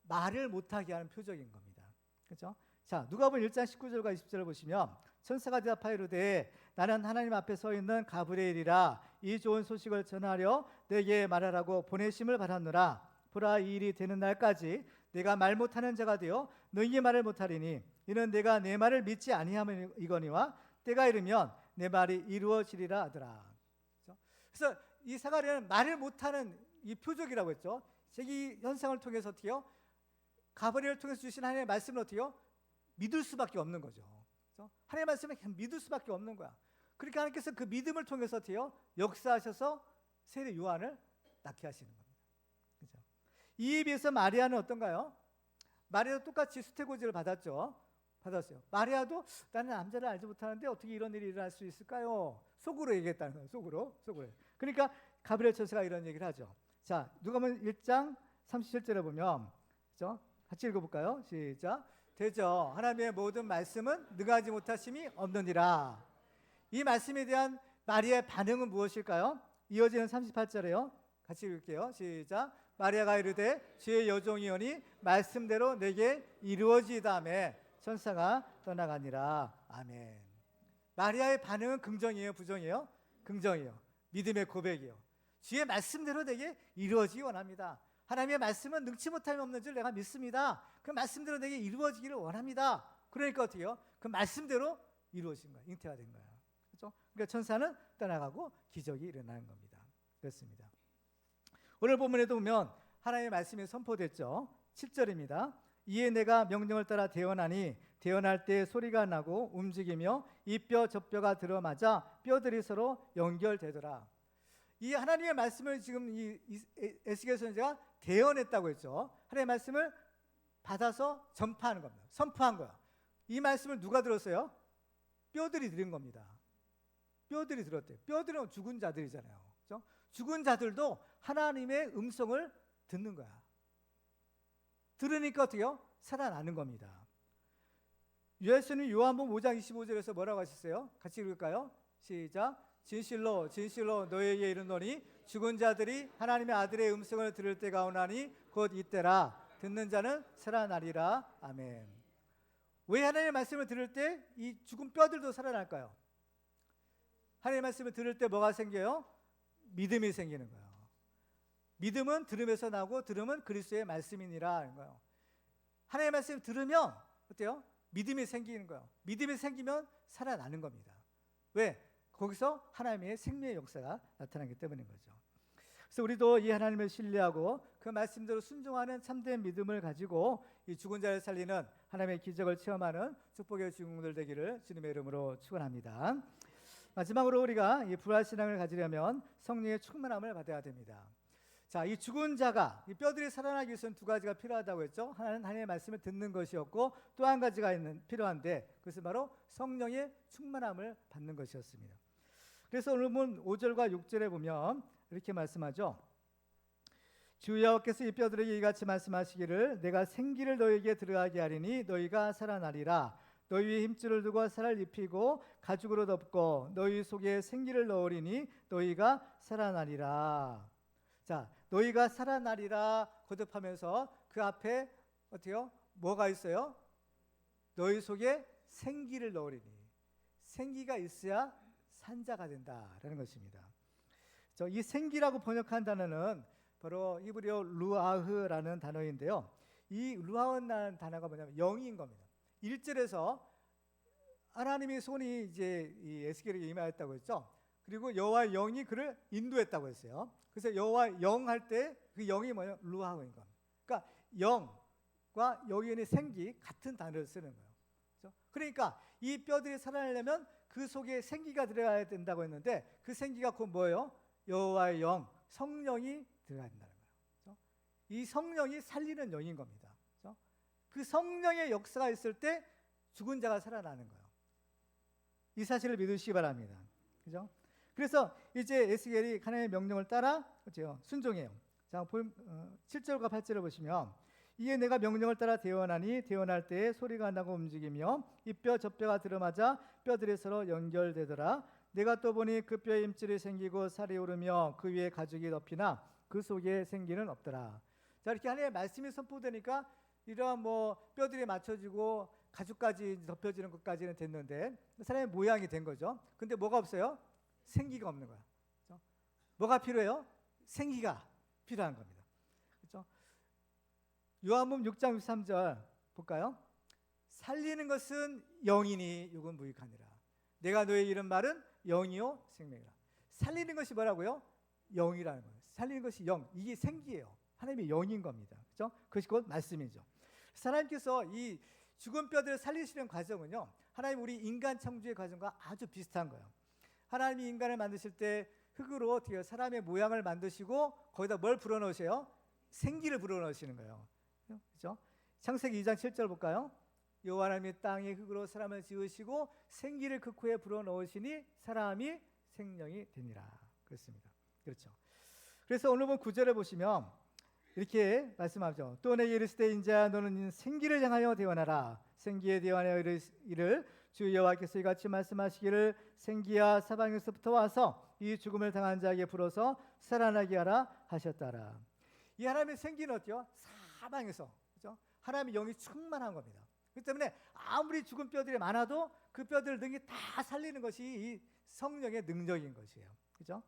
말을 못하게 하는 표적인 겁니다. 그렇죠? 자, 누가복음 1장 19절과 20절을 보시면 천사가 대답하여 이르되 나는 하나님 앞에 서 있는 가브리엘이라 이 좋은 소식을 전하려 내게 말하라고 보내심을 받았노라. 보라, 이 일이 되는 날까지 내가 말 못하는 자가 되어 너희의 말을 못하리니 이는 내가 내 말을 믿지 아니함이거니와 때가 이르면 내 말이 이루어지리라 하더라. 그래서 이 사가랴는 말을 못하는 이 표적이라고 했죠. 이 현상을 통해서 어떻게요? 가브리엘을 통해서 주신 하나님의 말씀을 어떻게요? 믿을 수밖에 없는 거죠. 그렇죠? 하나님의 말씀을 그냥 믿을 수밖에 없는 거야. 그러니까 하나님께서 그 믿음을 통해서 어떻게요? 역사하셔서 세례 요한을 낳게 하시는 겁니다. 그렇죠? 이에 비해서 마리아는 어떤가요? 마리아도 똑같이 수태고지를 받았죠. 받았어요. 마리아도 나는 남자를 알지 못하는데 어떻게 이런 일이 일어날 수 있을까요? 속으로 얘기했다는 거예요. 속으로. 그러니까 가브리엘 천사가 이런 얘기를 하죠. 자, 누가복음 1장 37절에 보면, 그렇죠? 같이 읽어볼까요? 시작. 되죠. 하나님의 모든 말씀은 능하지 못하심이 없느니라. 이 말씀에 대한 마리아의 반응은 무엇일까요? 이어지는 38절에요. 같이 읽을게요. 시작. 마리아가 이르되 주의 여종이오니 말씀대로 내게 이루어지다매 천사가 떠나가니라. 아멘. 마리아의 반응은 긍정이에요, 부정이에요? 긍정이에요. 믿음의 고백이에요. 주의 말씀대로 내게 이루어지기 원합니다. 하나님의 말씀은 능치 못함이 없는 줄 내가 믿습니다. 그 말씀대로 내게 이루어지기를 원합니다. 그러니까 어떻게 해요? 그 말씀대로 이루어진 거예요. 잉태가 된 거예요. 그렇죠? 그러니까 천사는 떠나가고 기적이 일어나는 겁니다. 그렇습니다. 오늘 본문에도 보면 하나님의 말씀이 선포됐죠. 7절입니다. 이에 내가 명령을 따라 대언하니 대언할 때 소리가 나고 움직이며 이 뼈 저 뼈가 들어맞아 뼈들이 서로 연결되더라. 이 하나님의 말씀을 지금 이 에스겔 선지자가 대언했다고 했죠. 하나님의 말씀을 받아서 전파하는 겁니다. 선포한 거야. 이 말씀을 누가 들었어요? 뼈들이 들은 겁니다. 뼈들이 들었대요. 뼈들은 죽은 자들이잖아요. 그렇죠? 죽은 자들도 하나님의 음성을 듣는 거야. 들으니까 어떻게요? 살아나는 겁니다. 예수님 요한복음 5장 25절에서 뭐라고 하셨어요? 같이 읽을까요? 시작. 진실로 진실로 너희에게 이르노니 죽은 자들이 하나님의 아들의 음성을 들을 때가 오나니 곧 이때라. 듣는 자는 살아나리라. 아멘. 왜 하나님의 말씀을 들을 때 이 죽은 뼈들도 살아날까요? 하나님의 말씀을 들을 때 뭐가 생겨요? 믿음이 생기는 거예요. 믿음은 들음에서 나고 들음은 그리스도의 말씀이니라 하는 거예요. 하나님의 말씀을 들으면 어때요? 믿음이 생기는 거예요. 믿음이 생기면 살아나는 겁니다. 왜? 거기서 하나님의 생명의 역사가 나타나기 때문인 거죠. 그래서 우리도 이 하나님을 신뢰하고 그 말씀대로 순종하는 참된 믿음을 가지고 이 죽은 자를 살리는 하나님의 기적을 체험하는 축복의 주인공들 되기를 주님의 이름으로 축원합니다. 마지막으로 우리가 이 부활신앙을 가지려면 성령의 충만함을 받아야 됩니다. 자, 이 죽은 자가 이 뼈들이 살아나기 위해서는 두 가지가 필요하다고 했죠. 하나는 하나님의 말씀을 듣는 것이었고 또 한 가지가 필요한데 그것은 바로 성령의 충만함을 받는 것이었습니다. 그래서 오늘 본 5절과 6절에 보면 이렇게 말씀하죠. 주 여호와께서 이 뼈들에게 이같이 말씀하시기를 내가 생기를 너희에게 들어가게 하리니 너희가 살아나리라. 너희 위에 힘줄을 두고 살을 입히고 가죽으로 덮고 너희 속에 생기를 넣으리니 너희가 살아나리라. 자, 너희가 살아나리라 거듭하면서 그 앞에 어때요? 뭐가 있어요? 너희 속에 생기를 넣으리니. 생기가 있어야 산자가 된다라는 것입니다. 이 생기라고 번역한 단어는 바로 히브리어 루아흐라는 단어인데요. 이 루아흐라는 단어가 뭐냐면 영인 겁니다. 1절에서 하나님의 손이 이제 이 에스겔에게 임하였다고 했죠. 그리고 여호와의 영이 그를 인도했다고 했어요. 그래서 여호와의 영 할 때 그 영이 뭐냐? 루아흐인 겁니다. 그러니까 영과 여기 있는 생기 같은 단어를 쓰는 거예요. 그렇죠? 그러니까 이 뼈들이 살아나려면 그 속에 생기가 들어가야 된다고 했는데 그 생기가 곧 뭐예요? 여호와의 영, 성령이 들어가야 된다는 거예요. 그렇죠? 이 성령이 살리는 영인 겁니다. 그렇죠? 그 성령의 역사가 있을 때 죽은 자가 살아나는 거예요. 이 사실을 믿으시기 바랍니다. 그죠? 그래서 이제 에스겔이 하나님의 명령을 따라 그렇죠? 순종해요. 자, 7절과 8절을 보시면 이에 내가 명령을 따라 대언하니 대언할 때에 소리가 나고 움직이며 이 뼈 저 뼈가 들어맞아 뼈들이 서로 연결되더라. 내가 또 보니 그 뼈에 힘줄이 생기고 살이 오르며 그 위에 가죽이 덮이나 그 속에 생기는 없더라. 자, 이렇게 하나님의 말씀이 선포되니까 이러한 뭐 뼈들이 맞춰지고 가죽까지 덮여지는 것까지는 됐는데 사람의 모양이 된 거죠. 근데 뭐가 없어요? 생기가 없는 거야. 그렇죠? 뭐가 필요해요? 생기가 필요한 겁니다. 그렇죠? 요한복음 6장 63절 볼까요? 살리는 것은 영이니 육은 무익하니라. 내가 너의 이름 말은 영이요 생명이라. 살리는 것이 뭐라고요? 영이라는 거예요. 살리는 것이 영, 이게 생기예요. 하나님의 영인 겁니다. 그렇죠? 그것이 곧 말씀이죠. 하나님께서 이 죽은 뼈들을 살리시는 과정은요, 하나님 우리 인간 창조의 과정과 아주 비슷한 거예요. 하나님이 인간을 만드실 때 흙으로 어떻게 사람의 모양을 만드시고 거기다 뭘 불어넣으세요? 생기를 불어넣으시는 거예요. 그렇죠? 창세기 2장 7절 볼까요? 여호와 하나님이 땅의 흙으로 사람을 지으시고 생기를 그 코에 불어넣으시니 사람이 생명이 되니라. 그렇습니다. 그렇죠. 그래서 오늘 본 9절을 보시면 이렇게 말씀하죠. 또 내게 이르시되 인자야 너는 생기를 향하여 대언하라. 생기에 대언하여 이를 주 여호와께서 이같이 말씀하시기를 생기야 사방에서부터 와서 이 죽음을 당한 자에게 불어서 살아나게 하라 하셨다라. 이 하나님의 생기는 어때요? 사방에서, 그렇죠? 하나님의 영이 충만한 겁니다. 그렇기 때문에 아무리 죽은 뼈들이 많아도 그 뼈들 등이 다 살리는 것이 이 성령의 능력인 것이에요. 그렇죠?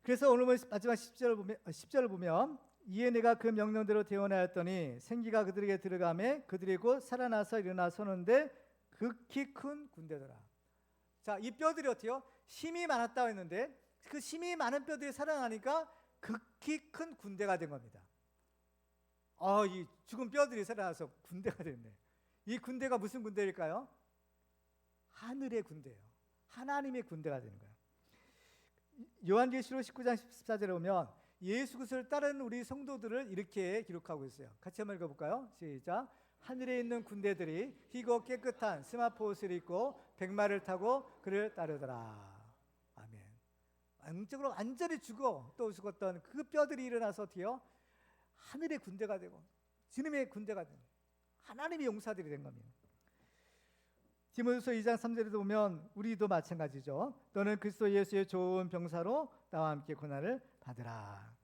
그래서 오늘 마지막 10절을 보면 이에 내가 그 명령대로 대언하였더니 생기가 그들에게 들어가매 그들이 곧 살아나서 일어나 서는데 극히 큰 군대더라. 자, 이 뼈들이 어때요? 힘이 많았다고 했는데 그 힘이 많은 뼈들이 살아나니까 극히 큰 군대가 된 겁니다. 이 죽은 뼈들이 살아나서 군대가 됐네. 이 군대가 무슨 군대일까요? 하늘의 군대예요. 하나님의 군대가 되는 거예요. 요한계시록 19장 14절에 보면 예수 그리스도를 따르는 우리 성도들을 이렇게 기록하고 있어요. 같이 한번 읽어볼까요? 시작. 하늘에 있는 군대들이 희고 깨끗한 스마포 옷을 입고 백마를 타고 그를 따르더라. 아멘. 영적으로 완전히 죽었던 그 뼈들이 일어나서 어때요? 하늘의 군대가 되고 주님의 군대가 되고 하나님의 용사들이 된 겁니다. 디모데후서 2장 3절에도 보면 우리도 마찬가지죠. 너는 그리스도 예수의 좋은 병사로 나와 함께 고난을 받으라.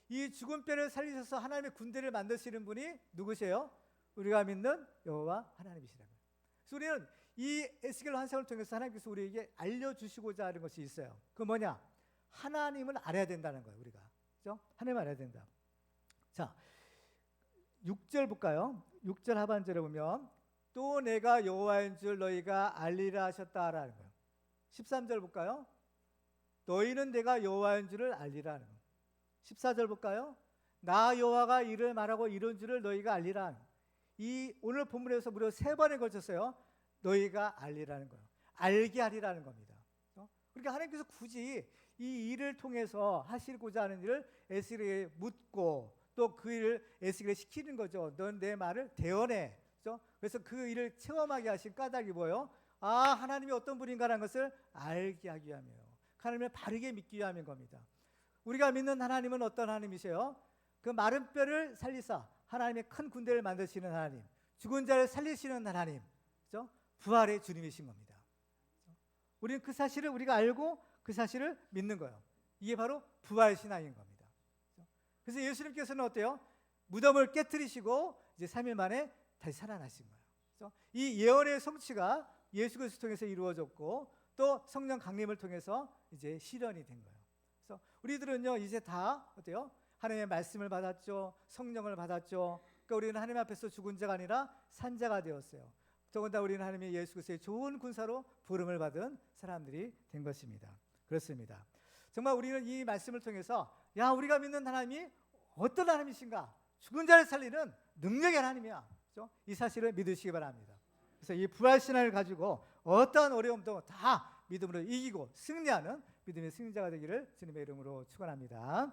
이 죽은 뼈를 살리셔서 하나님의 군대를 만드시는 분이 누구세요? 우리가 믿는 여호와 하나님이시라는 거예요. 그래서 우리는 이 에스겔 환상을 통해서 하나님께서 우리에게 알려주시고자 하는 것이 있어요. 그 뭐냐? 하나님을 알아야 된다는 거예요. 우리가, 그렇죠? 하나님을 알아야 된다. 자, 6절 볼까요? 6절 하반절에 보면 또 내가 여호와인 줄 너희가 알리라 하셨다라는 거예요. 13절 볼까요? 너희는 내가 여호와인 줄을 알리라는 거예요. 14절 볼까요? 나 여호와가 이를 말하고 이런 줄을 너희가 알리라. 이 오늘 본문에서 무려 3번에 걸쳤어요. 너희가 알리라는 거예요. 알게 하리라는 겁니다. 그러니까 하나님께서 굳이 이 일을 통해서 하시고자 하는 일을 에스겔에게 묻고 또 그 일을 에스겔에 시키는 거죠. 넌 내 말을 대언해. 그래서 그 일을 체험하게 하신 까닭이 뭐예요? 하나님이 어떤 분인가라는 것을 알게 하기 위함이에요. 하나님을 바르게 믿기 위함인 겁니다. 우리가 믿는 하나님은 어떤 하나님이세요? 그 마른 뼈를 살리사 하나님의 큰 군대를 만드시는 하나님, 죽은 자를 살리시는 하나님, 그죠? 부활의 주님이신 겁니다. 우리는 그 사실을 우리가 알고 그 사실을 믿는 거예요. 이게 바로 부활 신앙인 겁니다. 그래서 예수님께서는 어때요? 무덤을 깨뜨리시고 이제 3일 만에 다시 살아나신 거예요. 그래서 이 예언의 성취가 예수 그리스도 통해서 이루어졌고 또 성령 강림을 통해서 이제 실현이 된 거예요. 그래서 우리들은요 이제 다 어때요? 하나님의 말씀을 받았죠, 성령을 받았죠. 그러니까 우리는 하나님 앞에서 죽은 자가 아니라 산 자가 되었어요. 더군다나 우리는 하나님의 예수 그리스도의 좋은 군사로 부름을 받은 사람들이 된 것입니다. 그렇습니다. 정말 우리는 이 말씀을 통해서 야 우리가 믿는 하나님이 어떤 하나님이신가? 죽은 자를 살리는 능력의 하나님이야. 그렇죠? 이 사실을 믿으시기 바랍니다. 그래서 이 부활 신앙을 가지고 어떠한 어려움도 다 믿음으로 이기고 승리하는 믿음의 승리자가 되기를 주님의 이름으로 축원합니다.